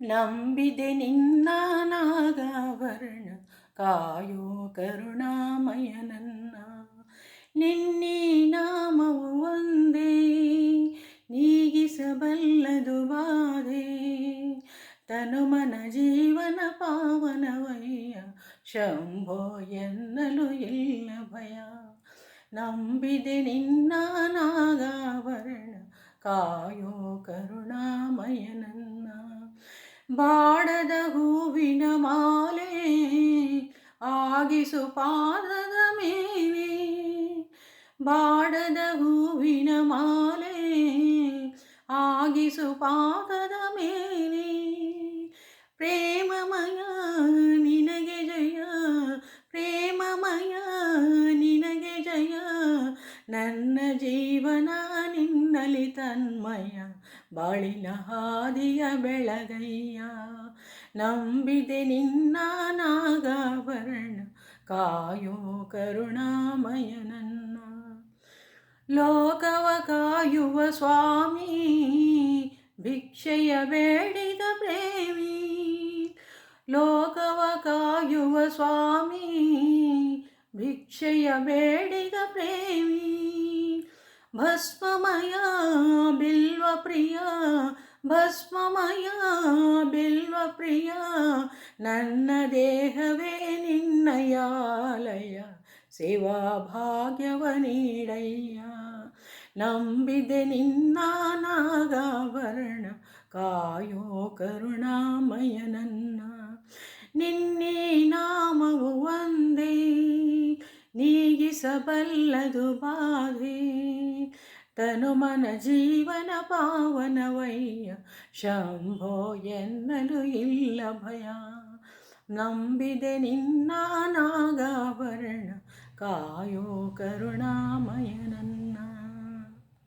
ನಂಬಿದೆ ನಿನ್ನ ನಾಗಾಭರಣ ಕಾಯೋ ಕರುಣಾಮಯ ನನ್ನ. ನಿನ್ನೀ ನಾಮವು ಒಂದೇ ನೀಗಿಸಬಲ್ಲದು ಬಾಧೆ, ತನು ಮನ ಜೀವನ ಪಾವನವಯ್ಯ ಶಂಭೋ ಎನ್ನಲು ಇಲ್ಲ ಭಯ. ನಂಬಿದೆ ನಿನ್ನ ನಾಗಾಭರಣ ಕಾಯೋ ಕರುಣಾಮಯ ನನ್ನ. ಬಾಡದ ಹೂವಿನ ಮಾಲೆ ಆಗಿಸು ಪಾದದ ಮೇಲೆ, ಬಾಡದ ಹೂವಿನ ಮಾಲೆ ಆಗಿಸು ಪಾದದ ಮೇಲೆ. ಪ್ರೇಮಮಯ ನಿನಗೆ ಜಯ, ಪ್ರೇಮಮಯ ನಿನಗೆ ಜಯ, ನನ್ನ ಜೀವನ ನಿನ್ನಲಿ ತನ್ಮಯ, ಬಾಳಿನ ಹಾದಿಯ ಬೆಳಗಯ್ಯ. ನಂಬಿದೆ ನಿನ್ನ ನಾಗಾಭರಣ ಕಾಯೋ ಕರುಣಾಮಯ ನನ್ನ. ಲೋಕವ ಕಾಯುವ ಸ್ವಾಮಿ ಭಿಕ್ಷೆಯ ಬೇಡಿದ ಪ್ರೇಮಿ, ಲೋಕವ ಕಾಯುವ ಸ್ವಾಮಿ ಭಿಕ್ಷೆಯ ಬೇಡಿದ ಪ್ರೇಮಿ. ಭಸ್ಮಮಯ ಬಿಲ್ವ ಪ್ರಿಯ, ಭಸ್ಮಮಯ ಬಿಲ್ವ ಪ್ರಿಯ, ನನ್ನ ದೇಹವೇ ನಿನ್ನಯಾಲಯ, ಸೇವಾ ಭಾಗ್ಯವ ನೀಡಯ್ಯ. ನಂಬಿದೆ ನಿನ್ನ ನಾಗಾಭರಣ ಕಾಯೋ ಕರುಣಾಮಯ ನನ್ನ. ನಿನ್ನೀ ನಾಮವು ಒಂದೇ ನೀಗಿಸಬಲ್ಲದು ಬಾಧೆ, ತನು ಮನ ಜೀವನ ಪಾವನವಯ್ಯ ಶಂಭೋ ಎನ್ನಲು ಇಲ್ಲ ಭಯ. ನಂಬಿದೆ ನಿನ್ನ ನಾಗಾಭರಣ ಕಾಯೋ ಕರುಣಾಮಯ ನನ್ನ.